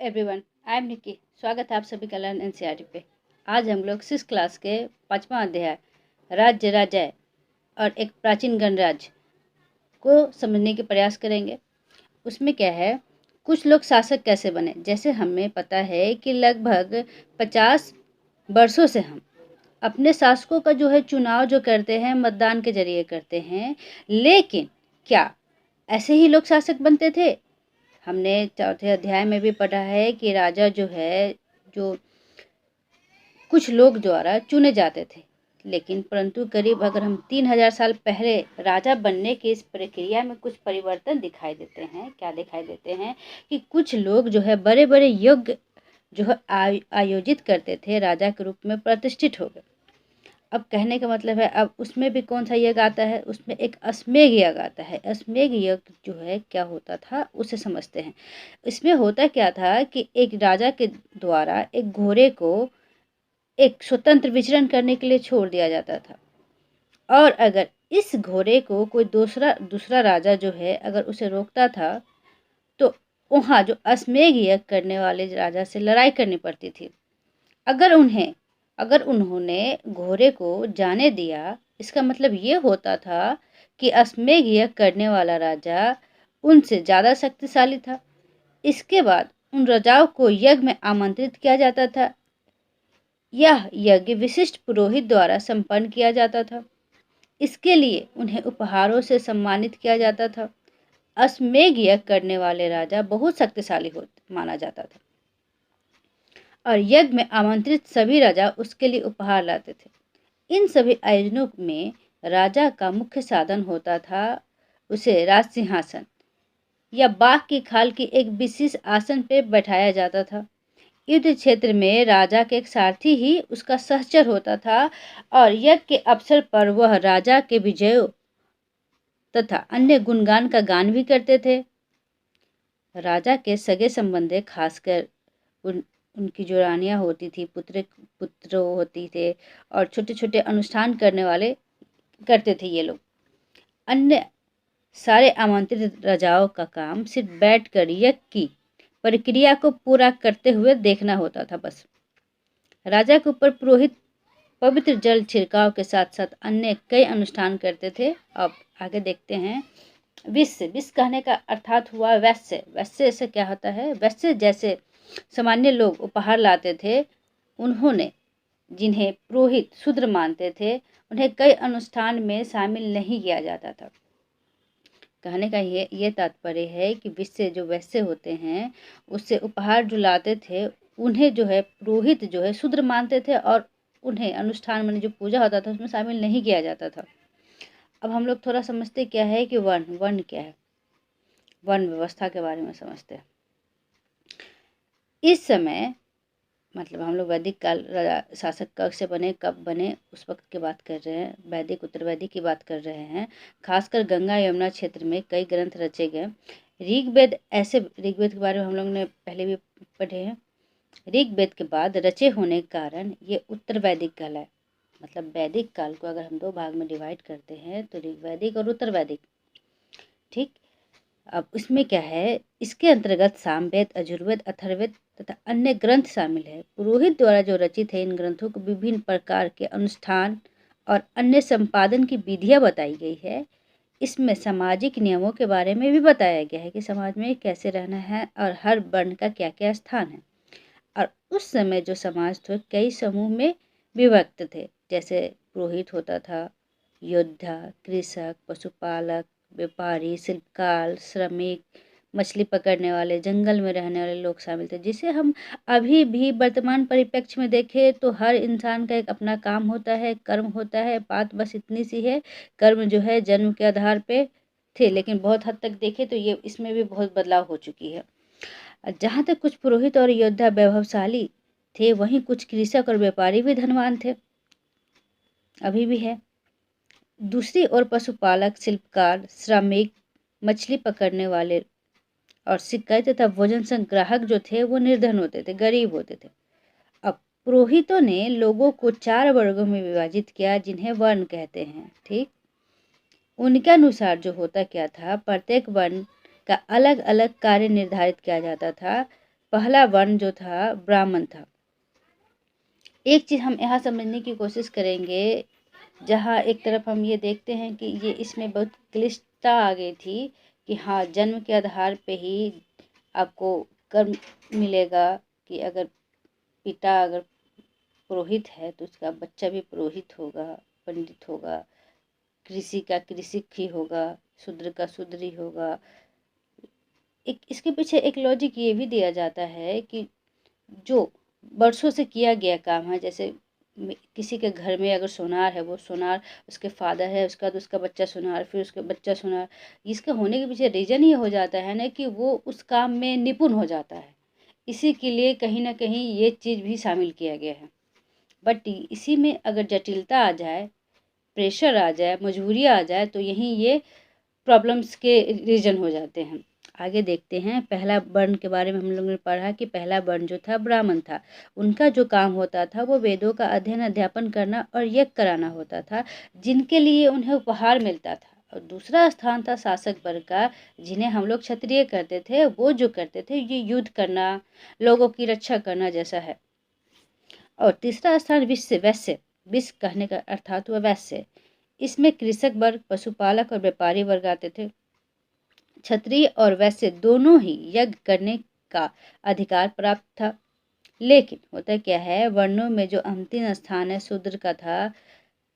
Everyone, I am निकी। स्वागत है आप सभी का लर्न एनसीईआरटी पे। आज हम लोग 6 क्लास के 5वां अध्याय राज्य राजय और एक प्राचीन गणराज्य को समझने के प्रयास करेंगे। उसमें क्या है, कुछ लोग शासक कैसे बने। जैसे हमें पता है कि लगभग 50 वर्षों से हम अपने शासकों का जो है चुनाव जो करते हैं मतदान के जरिए करते हैं, लेकिन क्या ऐसे ही लोग शासक बनते थे? हमने चौथे अध्याय में भी पढ़ा है कि राजा जो है जो कुछ लोग द्वारा चुने जाते थे, लेकिन परंतु करीब अगर हम 3000 साल पहले राजा बनने की इस प्रक्रिया में कुछ परिवर्तन दिखाई देते हैं। क्या दिखाई देते हैं कि कुछ लोग जो है बड़े बड़े यज्ञ जो है आयोजित करते थे, राजा के रूप में प्रतिष्ठित हो गए। अब कहने का मतलब है, अब उसमें भी कौन सा यज्ञ आता है, उसमें एक अश्वमेध यज्ञ आता है। अश्वमेध यज्ञ जो है क्या होता था उसे समझते हैं। इसमें होता क्या था कि एक राजा के द्वारा एक घोड़े को एक स्वतंत्र विचरण करने के लिए छोड़ दिया जाता था, और अगर इस घोड़े को कोई दूसरा राजा जो है अगर उसे रोकता था तो वहाँ जो अश्वमेध यज्ञ करने वाले राजा से लड़ाई करनी पड़ती थी। अगर उन्होंने घोड़े को जाने दिया, इसका मतलब ये होता था कि अश्वमेध यज्ञ करने वाला राजा उनसे ज़्यादा शक्तिशाली था। इसके बाद उन राजाओं को यज्ञ में आमंत्रित किया जाता था। यह यज्ञ विशिष्ट पुरोहित द्वारा संपन्न किया जाता था। इसके लिए उन्हें उपहारों से सम्मानित किया जाता था। अश्वमेध यज्ञ करने वाले राजा बहुत शक्तिशाली माना जाता था, और यज्ञ में आमंत्रित सभी राजा उसके लिए उपहार लाते थे। इन सभी आयोजनों में राजा का मुख्य साधन होता था उसे राज सिंहासन या बाघ की खाल की एक विशेष आसन पर बैठाया जाता था। युद्ध क्षेत्र में राजा के एक सारथी ही उसका सहचर होता था, और यज्ञ के अवसर पर वह राजा के विजयों तथा अन्य गुणगान का गान भी करते थे। राजा के सगे संबंधी, खासकर उनकी जो रानियां होती थी, पुत्र होती थे, और छोटे छोटे अनुष्ठान करते थे ये लोग। अन्य सारे आमंत्रित राजाओं का काम सिर्फ बैठकर यज्ञ की प्रक्रिया को पूरा करते हुए देखना होता था बस। राजा के ऊपर पुरोहित पवित्र जल छिड़काव के साथ साथ अन्य कई अनुष्ठान करते थे। अब आगे देखते हैं। विश्व कहने का अर्थात हुआ वैश्य। वैश्य से क्या होता है? वैश्य जैसे सामान्य लोग उपहार लाते थे, उन्होंने जिन्हें पुरोहित शूद्र मानते थे, उन्हें कई अनुष्ठान में शामिल नहीं किया जाता था। कहने का ये तात्पर्य है कि विश्व जो वैश्य होते हैं उससे उपहार जो लाते थे, उन्हें जो है पुरोहित जो है शूद्र मानते थे, और उन्हें अनुष्ठान में जो पूजा होता था उसमें शामिल नहीं किया जाता था। अब हम लोग थोड़ा समझते क्या है कि वर्ण क्या है, वर्ण व्यवस्था के बारे में समझते हैं। इस समय मतलब हम लोग वैदिक काल शासक कब से बने, कब बने, उस वक्त की बात कर रहे हैं। वैदिक उत्तर वैदिक की बात कर रहे हैं। खासकर गंगा यमुना क्षेत्र में कई ग्रंथ रचे गए। ऋग्वेद के बारे में हम लोग ने पहले भी पढ़े हैं। ऋग्वेद के बाद रचे होने के कारण ये उत्तर वैदिक कहलाए। मतलब वैदिक काल को अगर हम 2 भाग में डिवाइड करते हैं तो ऋग्वैदिक और उत्तर वैदिक, ठीक। अब इसमें क्या है, इसके अंतर्गत सामवेद, यजुर्वेद, अथर्ववेद तथा अन्य ग्रंथ शामिल है। पुरोहित द्वारा जो रचित है, इन ग्रंथों को विभिन्न प्रकार के अनुष्ठान और अन्य संपादन की विधियां बताई गई है। इसमें सामाजिक नियमों के बारे में भी बताया गया है कि समाज में कैसे रहना है और हर वर्ण का क्या क्या स्थान है। और उस समय जो समाज थे कई समूह में विभक्त थे, जैसे पुरोहित होता था, योद्धा, कृषक, पशुपालक, व्यापारी, शिल्पकार, श्रमिक, मछली पकड़ने वाले, जंगल में रहने वाले लोग शामिल थे। जिसे हम अभी भी वर्तमान परिप्रेक्ष्य में देखें तो हर इंसान का एक अपना काम होता है, कर्म होता है। बात बस इतनी सी है, कर्म जो है जन्म के आधार पे थे, लेकिन बहुत हद तक देखें तो ये इसमें भी बहुत बदलाव हो चुकी है। जहाँ तक कुछ पुरोहित और योद्धा वैभवशाली थे, वहीं कुछ कृषक और व्यापारी भी धनवान थे, अभी भी है। दूसरी ओर पशुपालक, शिल्पकार, श्रमिक, मछली पकड़ने वाले और शिकारी तथा भोजन संग्राहक जो थे वो निर्धन होते थे, गरीब होते थे। अब पुरोहितों ने लोगों को 4 वर्गों में विभाजित किया, जिन्हें वर्ण कहते हैं, ठीक। उनके अनुसार जो होता क्या था, प्रत्येक वर्ण का अलग अलग कार्य निर्धारित किया जाता था। पहला वर्ण जो था ब्राह्मण था। एक चीज़ हम यहाँ समझने की कोशिश करेंगे, जहाँ एक तरफ हम ये देखते हैं कि ये इसमें बहुत क्लिष्टता आ गई थी कि हाँ, जन्म के आधार पे ही आपको कर्म मिलेगा, कि अगर पिता अगर पुरोहित है तो उसका बच्चा भी पुरोहित होगा, पंडित होगा, कृषि का कृषिक ही होगा, शूद्र का शूद्र ही होगा। एक इसके पीछे एक लॉजिक ये भी दिया जाता है कि जो वर्षों से किया गया काम है, जैसे किसी के घर में अगर सोनार है, वो सोनार उसके फादर है, उसका तो उसका बच्चा सोनार, फिर उसका बच्चा सोनार, इसके होने के पीछे रीजन ये हो जाता है ना कि वो उस काम में निपुण हो जाता है। इसी के लिए कहीं ना कहीं ये चीज़ भी शामिल किया गया है। बट इसी में अगर जटिलता आ जाए, प्रेशर आ जाए, मजबूरी आ जाए, तो यहीं ये प्रॉब्लम्स के रीजन हो जाते हैं। आगे देखते हैं। पहला वर्ण के बारे में हम लोगों ने पढ़ा कि पहला वर्ण जो था ब्राह्मण था। उनका जो काम होता था वो वेदों का अध्ययन अध्यापन करना और यज्ञ कराना होता था, जिनके लिए उन्हें उपहार मिलता था। और दूसरा स्थान था शासक वर्ग का, जिन्हें हम लोग क्षत्रिय करते थे। वो जो करते थे ये युद्ध करना, लोगों की रक्षा करना जैसा है। और तीसरा स्थान वैश्य, विश्व कहने का अर्थात हुआ वैश्य। इसमें कृषक वर्ग, पशुपालक और व्यापारी वर्ग आते थे। क्षत्रिय और वैश्य दोनों ही यज्ञ करने का अधिकार प्राप्त था। लेकिन होता क्या है, वर्णों में जो अंतिम स्थान है शूद्र का था।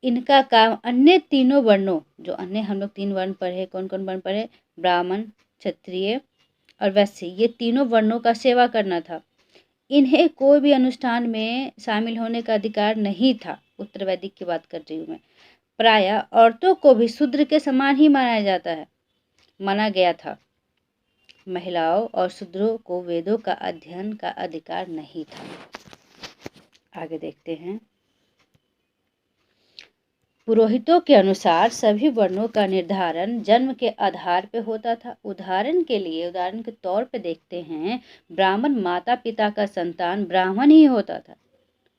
इनका काम अन्य तीनों वर्णों, जो अन्य हम लोग 3 वर्ण पढ़े, कौन कौन वर्ण पढ़े, ब्राह्मण, क्षत्रिय और वैश्य, ये तीनों वर्णों का सेवा करना था। इन्हें कोई भी अनुष्ठान में शामिल होने का अधिकार नहीं था। उत्तर वैदिक की बात कर रही हूँ मैं। प्रायः औरतों को भी शूद्र के समान ही माना गया था। महिलाओं और शूद्रों को वेदों का अध्ययन का अधिकार नहीं था। आगे देखते हैं। पुरोहितों के अनुसार सभी वर्णों का निर्धारण जन्म के आधार पर होता था। उदाहरण के तौर पे देखते हैं, ब्राह्मण माता पिता का संतान ब्राह्मण ही होता था।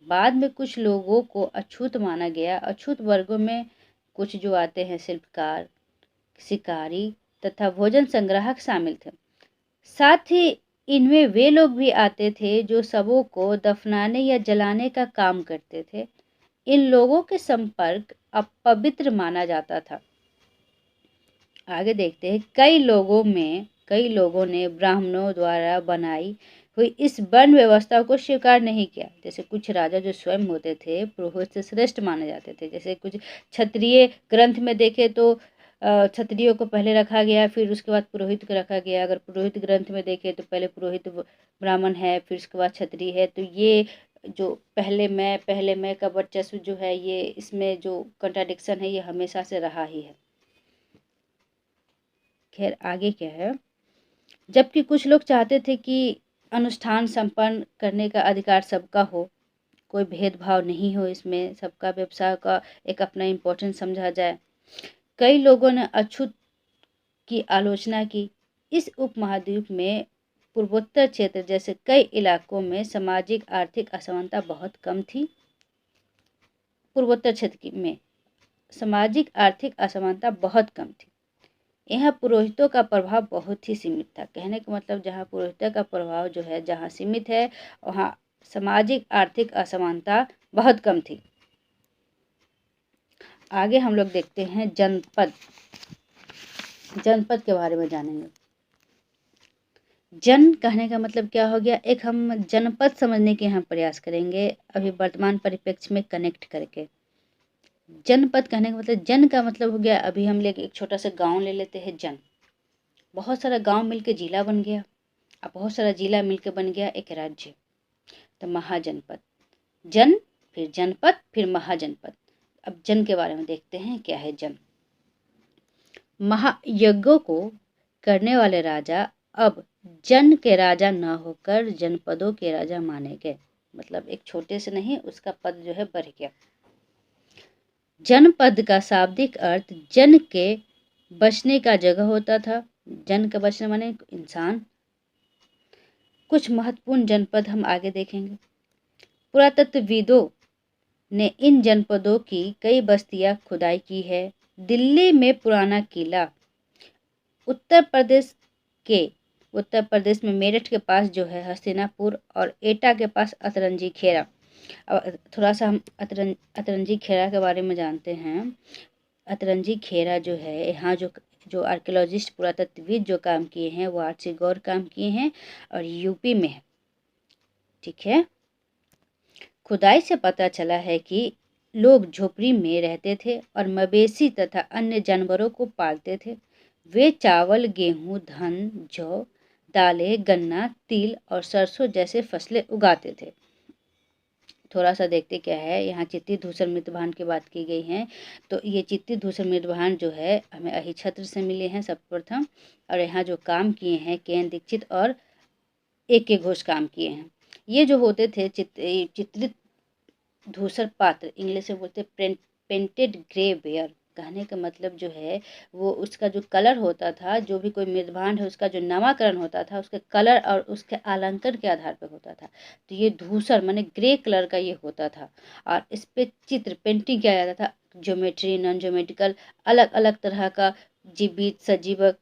बाद में कुछ लोगों को अछूत माना गया। अछूत वर्गों में कुछ जो आते हैं, शिल्पकार, शिकारी तथा भोजन संग्राहक शामिल थे। साथ ही इनमें वे लोग भी आते थे जो शवों को दफनाने या जलाने का काम करते थे। इन लोगों के संपर्क अपवित्र माना जाता था। आगे देखते हैं। कई लोगों ने ब्राह्मणों द्वारा बनाई हुई इस वर्ण व्यवस्था को स्वीकार नहीं किया। जैसे कुछ राजा जो स्वयं होते थे पुरोहित से श्रेष्ठ माने जाते थे। जैसे कुछ क्षत्रिय ग्रंथ में देखे तो क्षत्रियों को पहले रखा गया, फिर उसके बाद पुरोहित को रखा गया। अगर पुरोहित ग्रंथ में देखे तो पहले पुरोहित ब्राह्मण है, फिर उसके बाद क्षत्रिय है। तो ये जो पहले मैं का वर्चस्व जो है, ये इसमें जो कंट्राडिक्शन है ये हमेशा से रहा ही है। खैर आगे क्या है। जबकि कुछ लोग चाहते थे कि अनुष्ठान संपन्न करने का अधिकार सबका हो, कोई भेदभाव नहीं हो, इसमें सबका व्यवसाय का एक अपना इम्पोर्टेंस समझा जाए। कई लोगों ने अछूत की आलोचना की। इस उपमहाद्वीप में पूर्वोत्तर क्षेत्र जैसे कई इलाकों में सामाजिक आर्थिक असमानता बहुत कम थी। पूर्वोत्तर क्षेत्र में सामाजिक आर्थिक असमानता बहुत कम थी। यहाँ पुरोहितों का प्रभाव बहुत ही सीमित था। कहने का मतलब जहाँ पुरोहितों का प्रभाव जो है जहाँ सीमित है, वहाँ सामाजिक आर्थिक असमानता बहुत कम थी। आगे हम लोग देखते हैं जनपद के बारे में जानेंगे। जन कहने का मतलब क्या हो गया, एक हम जनपद समझने के यहाँ प्रयास करेंगे अभी वर्तमान परिप्रेक्ष्य में कनेक्ट करके। जनपद कहने का मतलब, जन का मतलब हो गया, अभी हम लेके एक छोटा सा गांव ले लेते हैं जन। बहुत सारा गांव मिलके जिला बन गया, अब बहुत सारा जिला मिलके बन गया एक राज्य, तो महाजनपद। जन, फिर जनपद, फिर महाजनपद। अब जन के बारे में देखते हैं क्या है जन। महायज्ञों को करने वाले राजा अब जन के राजा न होकर जनपदों के राजा माने गए। मतलब एक छोटे से नहीं, उसका पद जो है बढ़ गया। जनपद का शाब्दिक अर्थ जन के बसने का जगह होता था। जन का बसना माने इंसान। कुछ महत्वपूर्ण जनपद हम आगे देखेंगे। पुरातत्वविदों ने इन जनपदों की कई बस्तियां खुदाई की है। दिल्ली में पुराना किला, उत्तर प्रदेश के उत्तर प्रदेश में मेरठ के पास जो है हस्तिनापुर, और एटा के पास अतरंजी खेरा। अब थोड़ा सा हम अतरंजी खेरा के बारे में जानते हैं। अतरंजी खेरा जो है, यहाँ जो जो आर्कियोलॉजिस्ट पुरातत्वविद जो काम किए हैं वो आर.सी. गौर काम किए हैं और यूपी में है। ठीक है, खुदाई से पता चला है कि लोग झोपड़ी में रहते थे और मवेशी तथा अन्य जानवरों को पालते थे। वे चावल, गेहूं, धान, जौ, दालें, गन्ना, तिल और सरसों जैसे फसलें उगाते थे। थोड़ा सा देखते क्या है, यहाँ चित्ती धूसर मृतभान की बात की गई है। तो ये चित्ती धूसर मृतभान जो है हमें अहिछत्र से मिले हैं सर्वप्रथम, और यहाँ जो काम किए हैं के.एन. दीक्षित और ए.के. घोष काम किए हैं। ये जो होते थे चित्रित धूसर पात्र, इंग्लिश में बोलते पेंटेड ग्रे वेयर। कहने का मतलब जो है वो उसका जो कलर होता था, जो भी कोई मृदभांड है उसका जो नामाकरण होता था उसके कलर और उसके अलंकरण के आधार पर होता था। तो ये धूसर माने ग्रे कलर का ये होता था, और इस पे चित्र पेंटिंग किया जाता था। ज्योमेट्री, नॉन ज्योमेट्रिकल, अलग अलग तरह का, जीवित, सजीवक,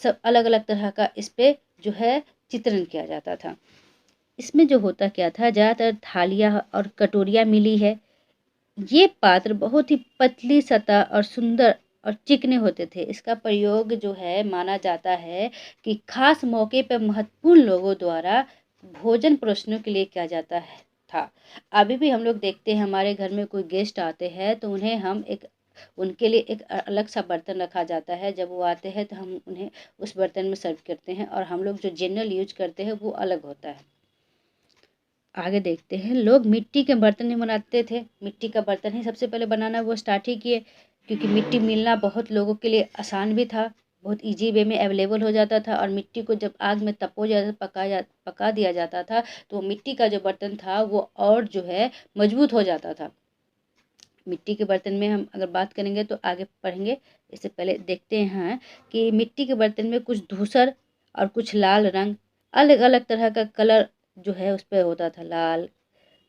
सब अलग अलग तरह का इस पे जो है चित्रण किया जाता था। इसमें जो होता क्या था, ज़्यादातर थालियाँ और कटोरियाँ मिली है। ये पात्र बहुत ही पतली सतह और सुंदर और चिकने होते थे। इसका प्रयोग जो है माना जाता है कि खास मौके पर महत्वपूर्ण लोगों द्वारा भोजन परोसने के लिए किया जाता है था। अभी भी हम लोग देखते हैं, हमारे घर में कोई गेस्ट आते हैं तो उनके लिए एक अलग सा बर्तन रखा जाता है। जब वो आते हैं तो हम उन्हें उस बर्तन में सर्व करते हैं, और हम लोग जो जनरल यूज करते हैं वो अलग होता है। आगे देखते हैं, लोग मिट्टी के बर्तन ही बनाते थे। मिट्टी का बर्तन ही सबसे पहले बनाना वो स्टार्ट ही किए, क्योंकि मिट्टी मिलना बहुत लोगों के लिए आसान भी था, बहुत इजी वे में अवेलेबल हो जाता था। और मिट्टी को जब आग में पका दिया जाता था तो वो मिट्टी का जो बर्तन था वो और जो है मजबूत हो जाता था। मिट्टी के बर्तन में हम अगर बात करेंगे तो आगे पढ़ेंगे। इससे पहले देखते हैं कि मिट्टी के बर्तन में कुछ धूसर और कुछ लाल रंग, अलग अलग तरह का कलर जो है उस पर होता था। लाल,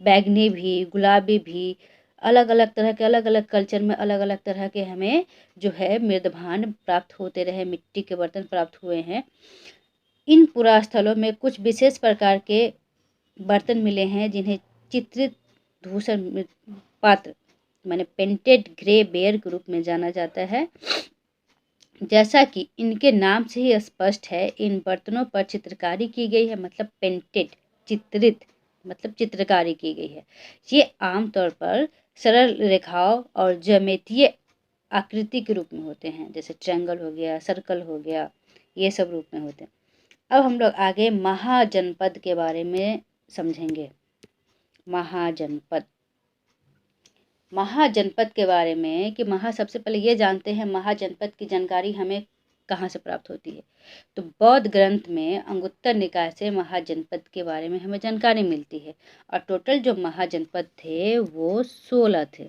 बैगनी भी, गुलाबी भी, अलग अलग तरह के, अलग अलग कल्चर में अलग अलग तरह के हमें जो है मृदभांड प्राप्त होते रहे, मिट्टी के बर्तन प्राप्त हुए हैं। इन पुरास्थलों में कुछ विशेष प्रकार के बर्तन मिले हैं जिन्हें चित्रित धूसर पात्र माने पेंटेड ग्रे बेयर के रूप में जाना जाता है। जैसा कि इनके नाम से ही स्पष्ट है, इन बर्तनों पर चित्रकारी की गई है, मतलब पेंटेड, चित्रित मतलब चित्रकारी की गई है। ये आमतौर पर सरल रेखाओं और ज्यामितीय आकृति के रूप में होते हैं, जैसे ट्रायंगल हो गया, सर्कल हो गया, ये सब रूप में होते हैं। अब हम लोग आगे महाजनपद के बारे में समझेंगे। महाजनपद के बारे में कि सबसे पहले ये जानते हैं महाजनपद की जानकारी हमें कहाँ से प्राप्त होती है। तो बौद्ध ग्रंथ में अंगुत्तर निकाय से महाजनपद के बारे में हमें जानकारी मिलती है, और टोटल जो महाजनपद थे वो 16 थे।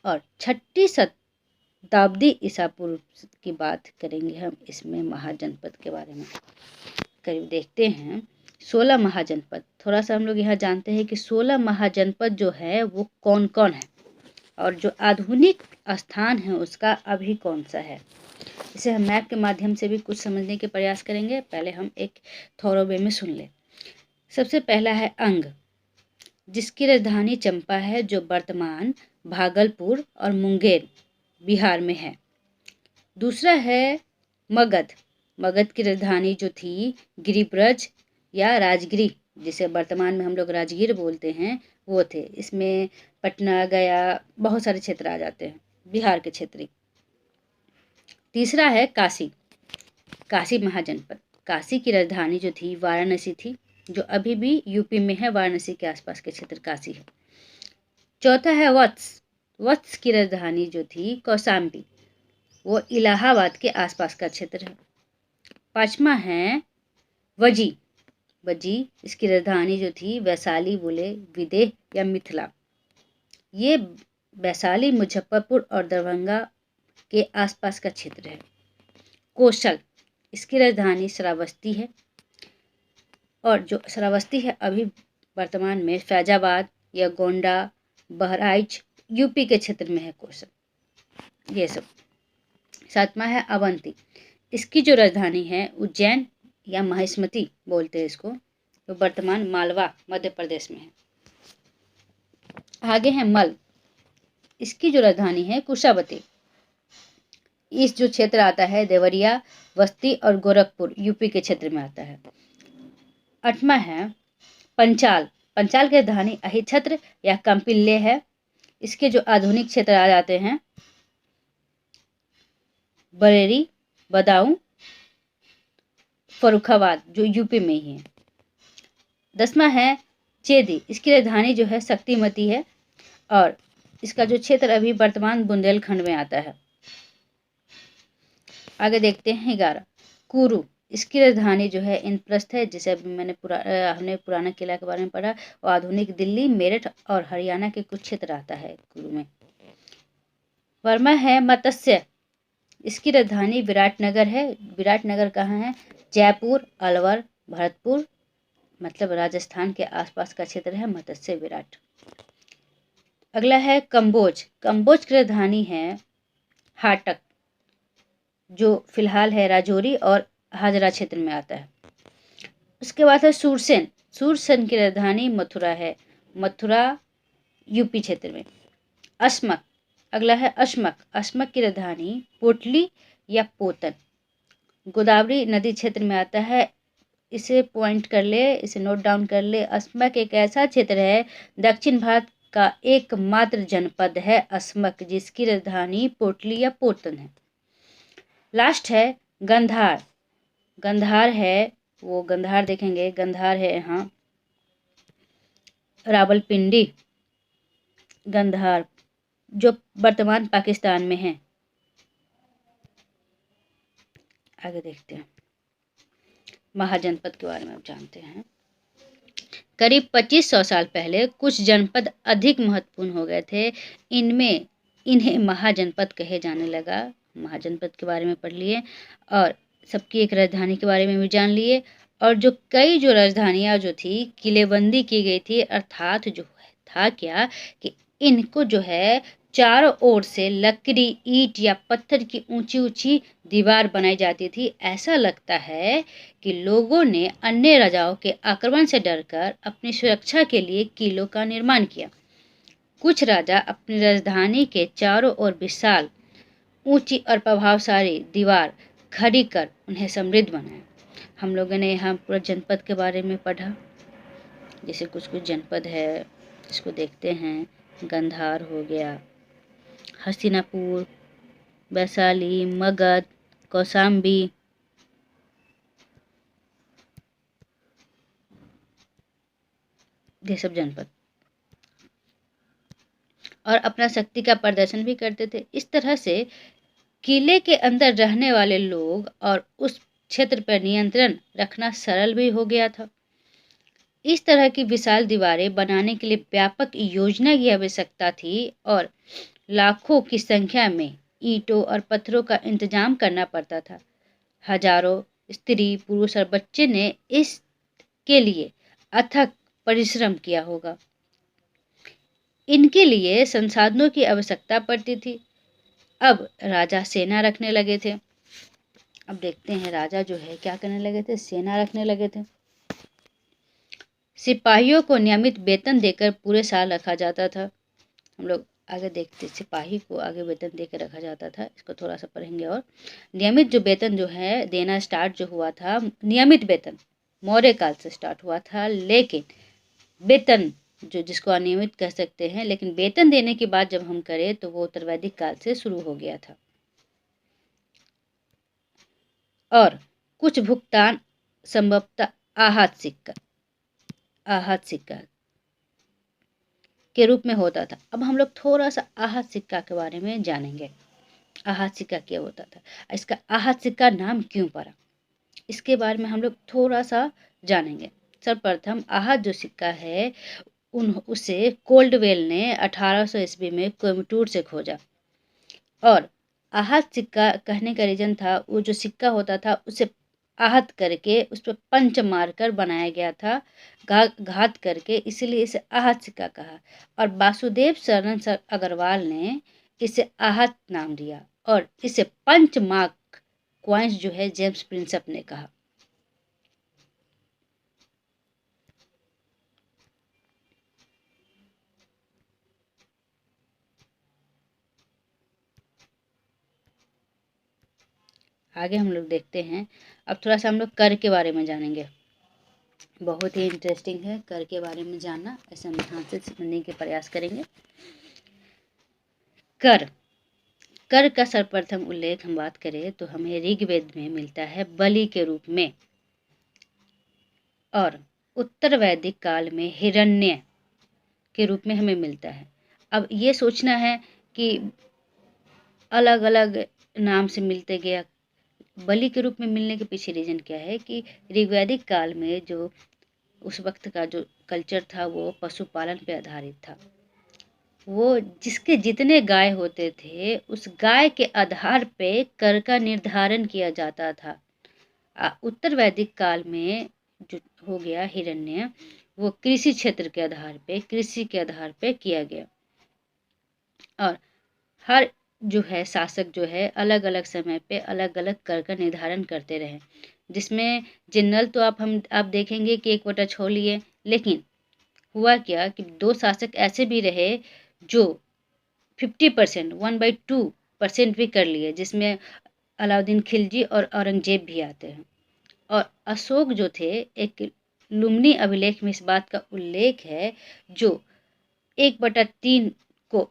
और 6ठी शताब्दी ईसा पूर्व की बात करेंगे हम इसमें महाजनपद के बारे में। करीब देखते हैं 16 महाजनपद। थोड़ा सा हम लोग यहाँ जानते हैं कि 16 महाजनपद जो है वो कौन कौन है, और जो आधुनिक स्थान है उसका अभी कौन सा है। इसे हम मैप के माध्यम से भी कुछ समझने के प्रयास करेंगे। पहले हम एक थोरो वे में सुन ले। सबसे पहला है अंग, जिसकी राजधानी चंपा है, जो वर्तमान भागलपुर और मुंगेर बिहार में है। दूसरा है मगध। मगध की राजधानी जो थी गिरिब्रज या राजगिरी, जिसे वर्तमान में हम लोग राजगीर बोलते हैं, वो थे। इसमें पटना, गया, बहुत सारे क्षेत्र आ जाते हैं, बिहार के क्षेत्र। तीसरा है काशी। काशी महाजनपद। काशी की राजधानी जो थी वाराणसी थी, जो अभी भी यूपी में है। वाराणसी के आसपास के क्षेत्र काशी है। चौथा है वत्स। वत्स की राजधानी जो थी कौशाम्बी, वो इलाहाबाद के आसपास का क्षेत्र है। पांचवा है वजी। वजी, इसकी राजधानी जो थी वैशाली, बोले विदेह या मिथिला। ये वैशाली, मुजफ्फरपुर और दरभंगा के आसपास का क्षेत्र है। कौशल, इसकी राजधानी श्रावस्ती है, और जो श्रावस्ती है अभी वर्तमान में फैजाबाद या गोंडा, बहराइच, यूपी के क्षेत्र में है कौशल। ये सब। सातवां है अवंती। इसकी जो राजधानी है उज्जैन, या महिष्मती बोलते हैं इसको, तो वर्तमान मालवा मध्य प्रदेश में है। आगे है मल, इसकी जो राजधानी है कुशावती। इस जो क्षेत्र आता है देवरिया, बस्ती और गोरखपुर यूपी के क्षेत्र में आता है। 8वां है पंचाल, पंचाल की राजधानी अहिछत्र या कंपिल्ले है। इसके जो आधुनिक क्षेत्र आ जाते हैं बरेली, बदाऊं, फर्रुखाबाद जो यूपी में ही है। 10वां है चेदी, इसकी राजधानी जो है शक्तिमती है और इसका जो क्षेत्र अभी वर्तमान बुंदेलखंड में आता है। आगे देखते हैं 11 कुरु, इसकी राजधानी जो है इंद्रप्रस्थ है, जिसे अभी हमने पुराना किला के बारे में पढ़ा, और आधुनिक दिल्ली, मेरठ और हरियाणा के कुछ क्षेत्र आता है कुरु में। 12वां है मत्स्य, इसकी राजधानी विराटनगर है। विराटनगर कहाँ है? जयपुर, अलवर, भरतपुर, मतलब राजस्थान के आसपास का क्षेत्र है मत्स्य विराट। अगला है कंबोज, कंबोज की राजधानी है हाटक, जो फिलहाल है राजौरी और हाजरा क्षेत्र में आता है। उसके बाद है सूरसेन, सूरसेन की राजधानी मथुरा है, मथुरा यूपी क्षेत्र में। अस्मक, अगला है अश्मक, अश्मक की राजधानी पोटली या पोतन, गोदावरी नदी क्षेत्र में आता है। इसे पॉइंट कर ले, इसे नोट डाउन कर ले। अस्मक एक ऐसा क्षेत्र है, दक्षिण भारत का एकमात्र जनपद है अस्मक, जिसकी राजधानी पोटली या पोतन है। लास्ट है गंधार, गंधार है वो, गंधार देखेंगे, गंधार है यहाँ रावलपिंडी, गंधार जो वर्तमान पाकिस्तान में है। आगे देखते हैं महाजनपद के बारे में अब जानते हैं। करीब 2500 साल पहले कुछ जनपद अधिक महत्वपूर्ण हो गए थे, इन्हें महाजनपद कहे जाने लगा। महाजनपद के बारे में पढ़ लिए और सबकी एक राजधानी के बारे में भी जान लिए, और जो कई जो राजधानियां जो थी किलेबंदी की गई थी, अर्थात जो था क्या कि इनको जो है चारों ओर से लकड़ी, ईंट या पत्थर की ऊंची ऊंची दीवार बनाई जाती थी। ऐसा लगता है कि लोगों ने अन्य राजाओं के आक्रमण से डरकर अपनी सुरक्षा के लिए किलों का निर्माण किया। कुछ राजा अपनी राजधानी के चारों ओर विशाल, ऊंची और प्रभावशाली दीवार खड़ी कर उन्हें समृद्ध बनाया। हम लोगों ने यहाँ पूरा जनपद के बारे में पढ़ा, जैसे कुछ कुछ जनपद है इसको देखते हैं। गंधार हो गया, हस्तिनापुर, वैशाली, मगध, कौशाम्बी, ये सब जनपद, और अपना शक्ति का प्रदर्शन भी करते थे। इस तरह से किले के अंदर रहने वाले लोग और उस क्षेत्र पर नियंत्रण रखना सरल भी हो गया था। इस तरह की विशाल दीवारें बनाने के लिए व्यापक योजना की आवश्यकता थी और लाखों की संख्या में ईंटों और पत्थरों का इंतजाम करना पड़ता था। हजारों स्त्री, पुरुष और बच्चे ने इसके लिए अथक परिश्रम किया होगा। इनके लिए संसाधनों की आवश्यकता पड़ती थी। अब राजा सेना रखने लगे थे। अब देखते हैं राजा जो है क्या करने लगे थे, सेना रखने लगे थे। सिपाहियों को नियमित वेतन देकर पूरे साल रखा जाता था। हम लोग आगे देखते, सिपाही को आगे वेतन देकर रखा जाता था, इसको थोड़ा सा पढ़ेंगे। और नियमित जो वेतन जो है देना स्टार्ट जो हुआ था, नियमित वेतन मौर्य काल से स्टार्ट हुआ था, लेकिन वेतन जो जिसको अनियमित कह सकते हैं, लेकिन वेतन देने की बात जब हम करें तो वो उत्तरवैदिक काल से शुरू हो गया था। और कुछ भुगतान संभवतः आहत सिक्का के रूप में होता था। अब हम लोग थोड़ा सा आहत सिक्का के बारे में जानेंगे। आहत सिक्का क्या होता था, इसका आहत सिक्का नाम क्यों पड़ा, इसके बारे में हम लोग थोड़ा सा जानेंगे। सर्वप्रथम आहत जो सिक्का है उसे कोल्डवेल ने 1800 ईस्वी में कोयम्बटूर से खोजा। और आहत सिक्का कहने का रीजन था, वो जो सिक्का होता था उसे आहत करके उस पर पंच मारकर बनाया गया था, घात करके, इसलिए इसे आहत सिक्का कहा। और वासुदेव शरण अग्रवाल ने इसे आहत नाम दिया और इसे पंच मार्क क्वाइंस जो है जेम्स प्रिंसप ने कहा। आगे हम लोग देखते हैं। अब थोड़ा सा हम लोग कर के बारे में जानेंगे। बहुत ही इंटरेस्टिंग है कर के बारे में जानना, ऐसे हम ध्यान से समझने के प्रयास करेंगे। कर कर का सर्वप्रथम उल्लेख हम बात करें तो हमें ऋग्वेद में मिलता है बलि के रूप में, और उत्तर वैदिक काल में हिरण्य के रूप में हमें मिलता है। अब ये सोचना है कि अलग अलग नाम से मिलते गया, बलि के रूप में मिलने के पीछे रीजन क्या है कि ऋग्वैदिक काल में जो उस वक्त का जो कल्चर था वो पशुपालन पे आधारित था। वो जिसके जितने गाय होते थे उस गाय के आधार पे कर का निर्धारण किया जाता था। उत्तर वैदिक काल में जो हो गया हिरण्य, वो कृषि क्षेत्र के आधार पे, कृषि के आधार पे किया गया। और हर जो है शासक जो है अलग अलग समय पे अलग अलग कर का निर्धारण करते रहे, जिसमें जनरल तो आप देखेंगे कि 1/6 लिए, लेकिन हुआ क्या कि 2 शासक ऐसे भी रहे जो 50% 1/2% भी कर लिए, जिसमें अलाउद्दीन खिलजी और औरंगजेब भी आते हैं। और अशोक जो थे, एक लुम्नी अभिलेख में इस बात का उल्लेख है, जो 1/3 को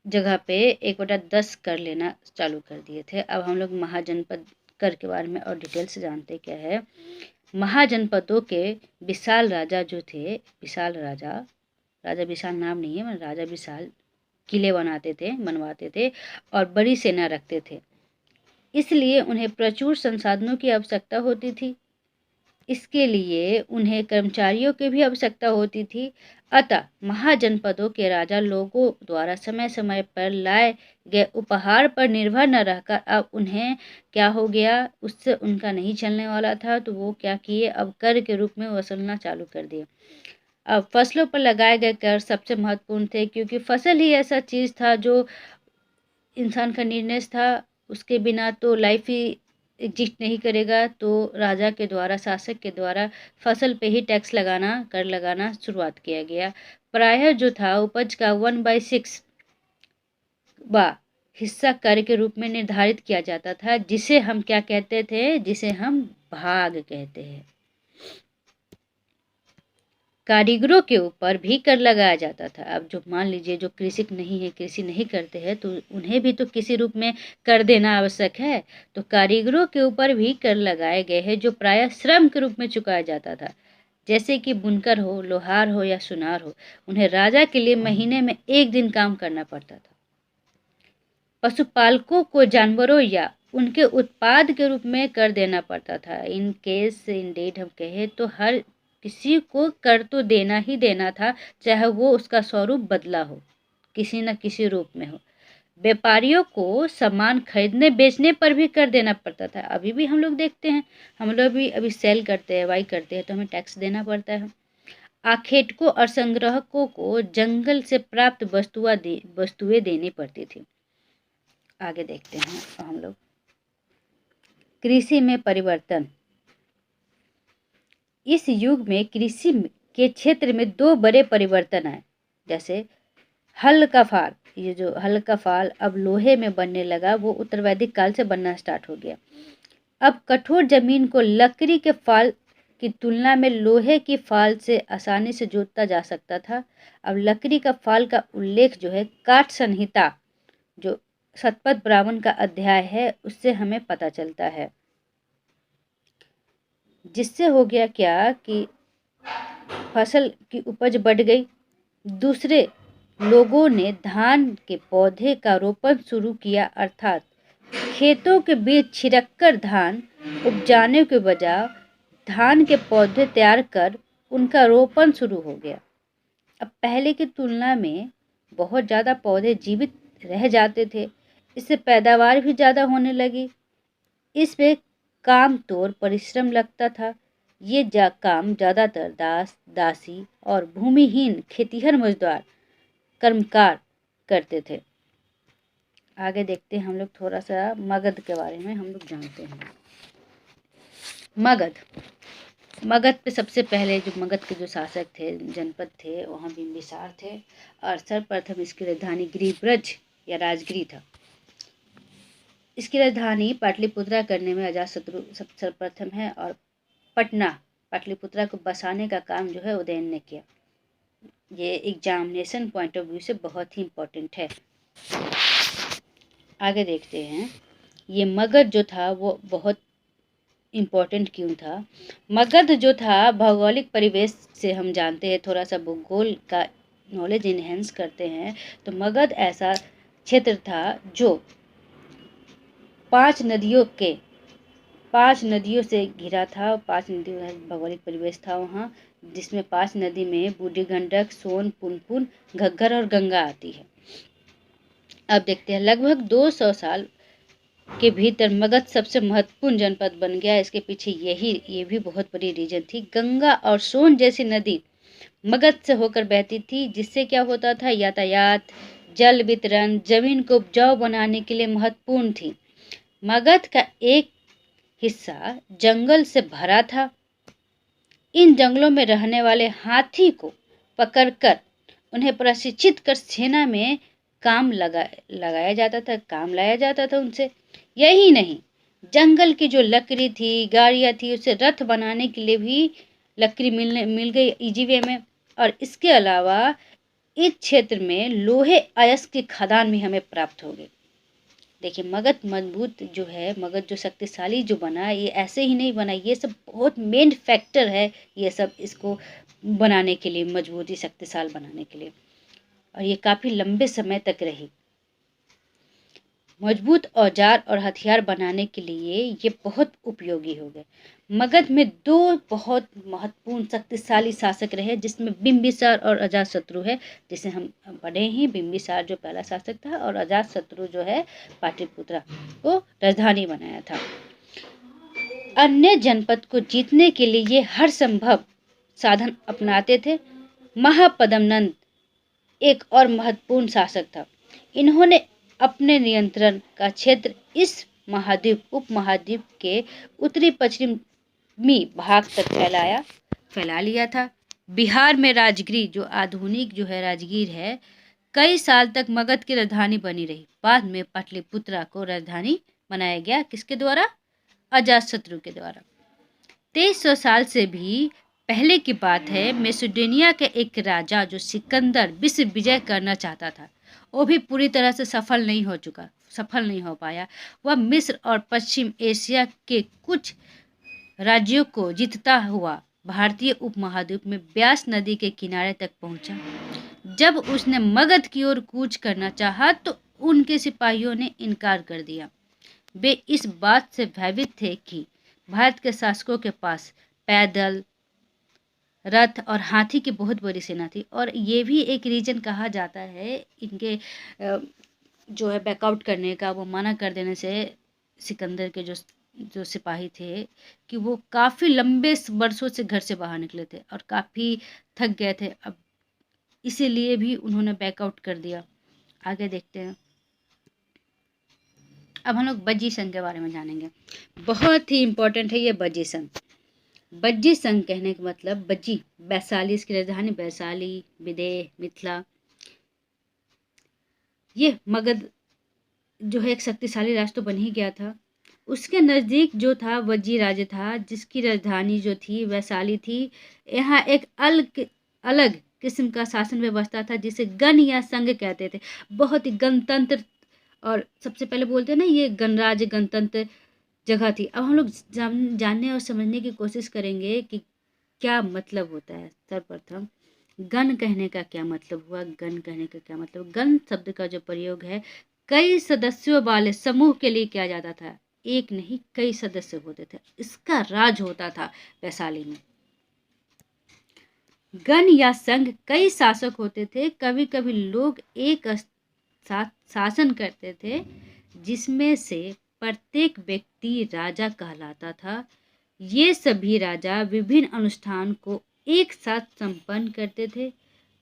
जगह पे 1/10 कर लेना चालू कर दिए थे। अब हम लोग महाजनपद कर के बारे में और डिटेल से जानते क्या है। महाजनपदों के विशाल राजा जो थे, विशाल राजा विशाल नाम नहीं है, राजा विशाल किले बनवाते थे और बड़ी सेना रखते थे, इसलिए उन्हें प्रचुर संसाधनों की आवश्यकता होती थी। इसके लिए उन्हें कर्मचारियों की भी आवश्यकता होती थी। अतः महाजनपदों के राजा लोगों द्वारा समय समय पर लाए गए उपहार पर निर्भर न रहकर अब उन्हें क्या हो गया, उससे उनका नहीं चलने वाला था, तो वो क्या किए, अब कर के रूप में वसूलना चालू कर दिए। अब फसलों पर लगाए गए कर सबसे महत्वपूर्ण थे, क्योंकि फसल ही ऐसा चीज़ था जो इंसान का निर्णय था, उसके बिना तो लाइफ ही एग्जिस्ट नहीं करेगा। तो राजा के द्वारा, शासक के द्वारा फसल पे ही टैक्स लगाना, कर लगाना शुरुआत किया गया। प्रायः जो था उपज का 1/6 हिस्सा कर के रूप में निर्धारित किया जाता था, जिसे हम क्या कहते थे, जिसे हम भाग कहते हैं। कारीगरों के ऊपर भी कर लगाया जाता था। अब जो मान लीजिए जो कृषक नहीं है, कृषि नहीं करते हैं, तो उन्हें भी तो किसी रूप में कर देना आवश्यक है। तो कारीगरों के ऊपर भी कर लगाए गए हैं, जो प्रायः श्रम के रूप में चुकाया जाता था। जैसे कि बुनकर हो, लोहार हो या सुनार हो, उन्हें राजा के लिए महीने में 1 दिन काम करना पड़ता था। पशुपालकों को जानवरों या उनके उत्पाद के रूप में कर देना पड़ता था। इन केस इन डेट हम कहें तो हर किसी को कर तो देना ही देना था, चाहे वो उसका स्वरूप बदला हो, किसी न किसी रूप में हो। व्यापारियों को सामान खरीदने बेचने पर भी कर देना पड़ता था। अभी भी हम लोग देखते हैं, हम लोग भी अभी सेल करते हैं, बाई करते हैं, तो हमें टैक्स देना पड़ता है। आखेटकों और संग्राहकों को जंगल से प्राप्त वस्तुएं देनी पड़ती थी। आगे देखते हैं हम लोग कृषि में परिवर्तन। इस युग में कृषि के क्षेत्र में 2 बड़े परिवर्तन आए। जैसे हल का फाल, ये जो हल का फाल अब लोहे में बनने लगा, वो उत्तर वैदिक काल से बनना स्टार्ट हो गया। अब कठोर जमीन को लकड़ी के फाल की तुलना में लोहे की फाल से आसानी से जोता जा सकता था। अब लकड़ी का फाल का उल्लेख जो है काठ संहिता, जो शतपथ ब्राह्मण का अध्याय है, उससे हमें पता चलता है। जिससे हो गया क्या कि फसल की उपज बढ़ गई। दूसरे लोगों ने धान के पौधे का रोपण शुरू किया, अर्थात खेतों के बीच छिड़ककर धान उपजाने के बजाय धान के पौधे तैयार कर उनका रोपण शुरू हो गया। अब पहले की तुलना में बहुत ज़्यादा पौधे जीवित रह जाते थे, इससे पैदावार भी ज़्यादा होने लगी। इसमें काम तौर परिश्रम लगता था। ये काम ज़्यादातर दासी और भूमिहीन खेतिहर मजदूर कर्मकार करते थे। आगे देखते हैं हम लोग थोड़ा सा मगध के बारे में हम लोग जानते हैं। मगध पे सबसे पहले जो मगध के जो शासक थे, जनपद थे, वहाँ बिंबिसार थे, और सर्वप्रथम इसकी राजधानी गिरिब्रज या राजगिरी था। इसकी राजधानी पाटलिपुत्रा करने में अजातशत्रु सबसे सर्वप्रथम है और पटना पाटलिपुत्रा को बसाने का काम जो है उदयन ने किया। ये एग्जामिनेशन पॉइंट ऑफ व्यू से बहुत ही इम्पोर्टेंट है। आगे देखते हैं, ये मगध जो था वो बहुत इम्पोर्टेंट क्यों था। मगध जो था भौगोलिक परिवेश से हम जानते हैं, थोड़ा सा भूगोल का नॉलेज इन्हेंस करते हैं तो मगध ऐसा क्षेत्र था जो 5 नदियों से घिरा था। 5 नदियों का भौगोलिक परिवेश था वहाँ, जिसमें 5 नदी में बूढ़ी गंडक, सोन, पुनपुन, घग्गर और गंगा आती है। अब देखते हैं, लगभग 200 साल के भीतर मगध सबसे महत्वपूर्ण जनपद बन गया। इसके पीछे ये भी बहुत बड़ी रीजन थी। गंगा और सोन जैसी नदी मगध से होकर बहती थी, जिससे क्या होता था, यातायात, जल वितरण, जमीन को उपजाऊ बनाने के लिए महत्वपूर्ण थी। मगध का एक हिस्सा जंगल से भरा था। इन जंगलों में रहने वाले हाथी को पकड़कर उन्हें प्रशिक्षित कर सेना में काम लाया जाता था उनसे। यही नहीं, जंगल की जो लकड़ी थी, गाड़ियाँ थी, उसे रथ बनाने के लिए भी लकड़ी मिल गई इजी वे में। और इसके अलावा इस क्षेत्र में लोहे अयस्क की खदान भी हमें प्राप्त हो गई। देखिए, मगध मजबूत जो है, मगध जो शक्तिशाली जो बना, ये ऐसे ही नहीं बना, ये सब बहुत मेन फैक्टर है ये सब इसको बनाने के लिए, मजबूती शक्तिशाली बनाने के लिए। और ये काफ़ी लंबे समय तक रही। मजबूत औजार और हथियार बनाने के लिए ये बहुत उपयोगी हो गए। मगध में 2 बहुत महत्वपूर्ण शक्तिशाली शासक रहे, जिसमें बिंबिसार और अजातशत्रु है, जिसे हम पढ़े ही। बिंबिसार जो पहला शासक था और अजातशत्रु जो है पाटलिपुत्रा को राजधानी बनाया था। अन्य जनपद को जीतने के लिए ये हर संभव साधन अपनाते थे। महापद्मनंद एक और महत्वपूर्ण शासक था। इन्होंने अपने नियंत्रण का क्षेत्र इस उपमहाद्वीप के उत्तरी पश्चिमी भाग तक फैला लिया था। बिहार में राजगिर, जो आधुनिक जो है राजगीर है, कई साल तक मगध की राजधानी बनी रही। बाद में पाटलिपुत्रा को राजधानी बनाया गया, किसके द्वारा, अजातशत्रु के द्वारा। 2300 साल से भी पहले की बात है, मैसेडोनिया के एक राजा जो सिकंदर विश्व विजय करना चाहता था, वो भी पूरी तरह से सफल नहीं हो पाया। वह मिस्र और पश्चिम एशिया के कुछ राज्यों को जीतता हुआ भारतीय उपमहाद्वीप में ब्यास नदी के किनारे तक पहुंचा। जब उसने मगध की ओर कूच करना चाहा तो उनके सिपाहियों ने इनकार कर दिया। वे इस बात से भयभीत थे कि भारत के शासकों के पास पैदल, रथ और हाथी की बहुत बड़ी सेना थी। और ये भी एक रीजन कहा जाता है इनके जो है बैकआउट करने का, वो मना कर देने से सिकंदर के जो सिपाही थे कि वो काफ़ी लंबे वर्षों से घर से बाहर निकले थे और काफ़ी थक गए थे। अब इसीलिए भी उन्होंने बैकआउट कर दिया। आगे देखते हैं, अब हम लोग बज्जी संघ के बारे में जानेंगे। बहुत ही इम्पोर्टेंट है ये बज्जी संघ। बज्जी संघ कहने का मतलब, बज्जी वैशाली, इसकी राजधानी वैशाली, विदेह, मिथिला। ये मगध जो है एक शक्तिशाली राष्ट्र तो बन ही गया था। उसके नज़दीक जो था वज्जी राज्य था, जिसकी राजधानी जो थी वैशाली थी। यहाँ एक अलग किस्म का शासन व्यवस्था था, जिसे गण या संघ कहते थे। बहुत ही गणतंत्र, और सबसे पहले बोलते हैं ना, ये गणराज्य, गणतंत्र जगह थी। अब हम लोग जानने और समझने की कोशिश करेंगे कि क्या मतलब होता है। सर्वप्रथम, गण कहने का क्या मतलब हुआ। गण कहने का क्या मतलब, गण शब्द का जो प्रयोग है कई सदस्यों वाले समूह के लिए किया जाता था। एक नहीं, कई सदस्य होते थे। इसका राज होता था वैशाली में। गण या संघ कई शासक होते थे। कभी कभी लोग एक साथ शासन करते थे, जिसमें से प्रत्येक व्यक्ति राजा कहलाता था। ये सभी राजा विभिन्न अनुष्ठान को एक साथ संपन्न करते थे।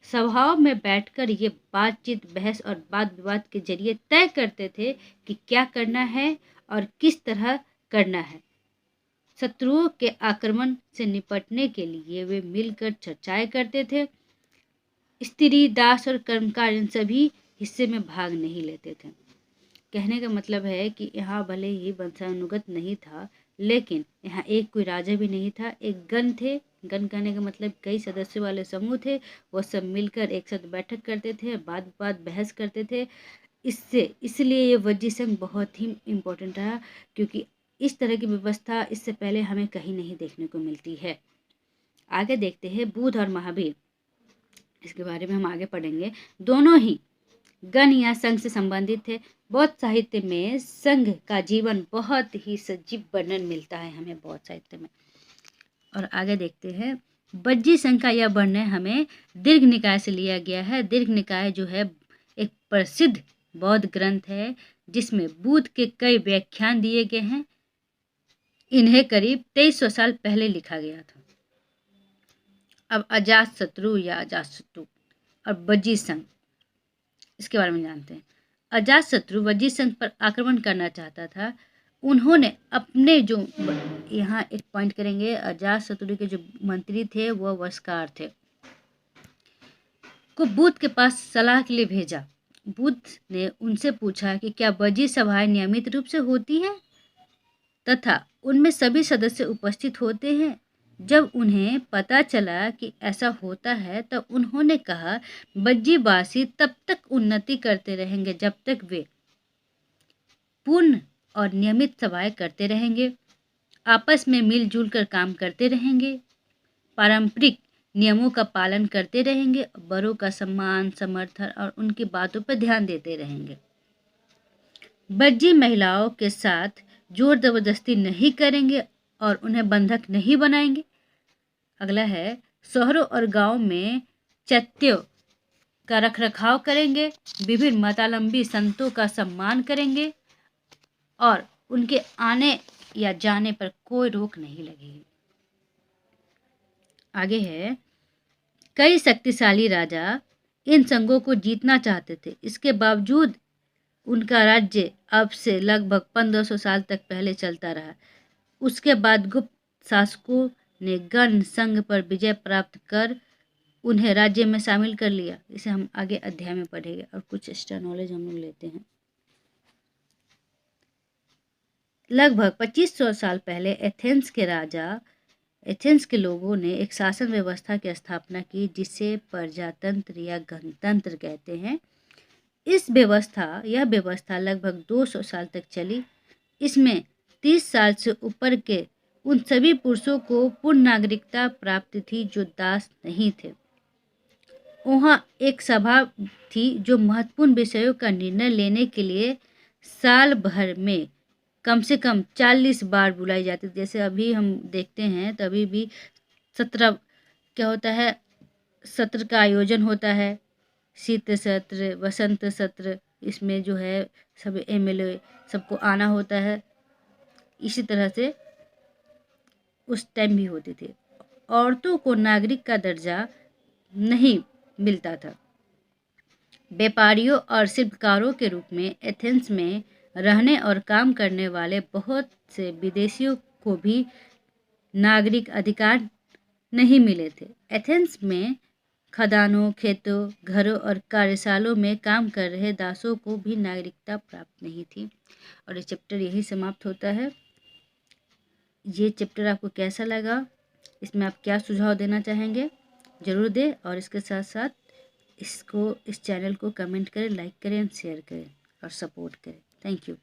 सभाओं में बैठकर ये बातचीत, बहस और वाद विवाद के जरिए तय करते थे कि क्या करना है और किस तरह करना है। शत्रुओं के आक्रमण से निपटने के लिए वे मिलकर चर्चाएं करते थे। स्त्री, दास और कर्मकार इन सभी हिस्से में भाग नहीं लेते थे। कहने का मतलब है कि यहाँ भले ही वंशानुगत नहीं था, लेकिन यहाँ एक कोई राजा भी नहीं था, एक गण थे। गण कहने का मतलब कई सदस्यों वाले समूह थे, वो सब मिलकर एक साथ बैठक करते थे, बात बात बहस करते थे। इसलिए ये वज्जी संघ बहुत ही इम्पोर्टेंट रहा, क्योंकि इस तरह की व्यवस्था इससे पहले हमें कहीं नहीं देखने को मिलती है। आगे देखते हैं बुध और महावीर, इसके बारे में हम आगे पढ़ेंगे। दोनों ही गण या संघ से संबंधित थे। बौद्ध साहित्य में संघ का जीवन बहुत ही सजीव वर्णन मिलता है हमें बौद्ध साहित्य में। और आगे देखते हैं, वज्जी संघ का यह वर्णन हमें दीर्घ निकाय से लिया गया है। दीर्घ निकाय जो है एक प्रसिद्ध बौद्ध ग्रंथ है, जिसमें बुद्ध के कई व्याख्यान दिए गए हैं। इन्हें करीब 2300 साल पहले लिखा गया था। अब अजातशत्रु या अजातशत्रु और वज्जी संघ, इसके बारे में जानते हैं। अजातशत्रु वज्जी संघ पर आक्रमण करना चाहता था। उन्होंने अपने जो, यहाँ एक पॉइंट करेंगे, अजातशत्रु के जो मंत्री थे वह वस्कार थे, को बुद्ध के पास सलाह के लिए भेजा। बुद्ध ने उनसे पूछा कि क्या वज्जी सभाएं नियमित रूप से होती हैं तथा उनमें सभी सदस्य उपस्थित होते हैं। जब उन्हें पता चला कि ऐसा होता है तब उन्होंने कहा, वज्जीवासी तब तक उन्नति करते रहेंगे जब तक वे पूर्ण और नियमित सभाएं करते रहेंगे, आपस में मिलजुल कर काम करते रहेंगे, पारंपरिक नियमों का पालन करते रहेंगे, बड़ों का सम्मान, समर्थन और उनकी बातों पर ध्यान देते रहेंगे। वज्जी महिलाओं के साथ जोर जबरदस्ती नहीं करेंगे और उन्हें बंधक नहीं बनाएंगे। अगला है, शहरों और गांवों में चैत्यों का रखरखाव करेंगे, विभिन्न मतावलंबी संतों का सम्मान करेंगे और उनके आने या जाने पर कोई रोक नहीं लगेगी। आगे है, कई शक्तिशाली राजा इन संघों को जीतना चाहते थे। इसके बावजूद उनका राज्य अब से लगभग 1500 साल तक पहले चलता रहा। उसके बाद गुप्त शासकों ने गण संघ पर विजय प्राप्त कर उन्हें राज्य में शामिल कर लिया। इसे हम आगे अध्याय में पढ़ेंगे और कुछ एक्स्ट्रा नॉलेज हम लोग लेते हैं। लगभग 2500 साल पहले एथेंस के लोगों ने एक शासन व्यवस्था की स्थापना की, जिसे प्रजातंत्र या गणतंत्र कहते हैं। यह व्यवस्था लगभग 200 साल तक चली। इसमें 30 साल से ऊपर के उन सभी पुरुषों को पूर्ण नागरिकता प्राप्त थी जो दास नहीं थे। वहाँ एक सभा थी जो महत्वपूर्ण विषयों का निर्णय लेने के लिए साल भर में कम से कम 40 बार बुलाई जाती थी। जैसे अभी हम देखते हैं तो अभी भी 17 क्या होता है, सत्र का आयोजन होता है, शीत सत्र, वसंत सत्र, इसमें जो है सब एमएलए सबको आना होता है। इसी तरह से उस टाइम भी होती थी। औरतों को नागरिक का दर्जा नहीं मिलता था। व्यापारियों और शिल्पकारों के रूप में एथेंस में रहने और काम करने वाले बहुत से विदेशियों को भी नागरिक अधिकार नहीं मिले थे। एथेंस में खदानों, खेतों, घरों और कार्यशालों में काम कर रहे दासों को भी नागरिकता प्राप्त नहीं थी। और ये चैप्टर यही समाप्त होता है। ये चैप्टर आपको कैसा लगा, इसमें आप क्या सुझाव देना चाहेंगे, ज़रूर दें। और इसके साथ साथ इस चैनल को कमेंट करें, लाइक करें, शेयर करें और सपोर्ट करें। Thank you.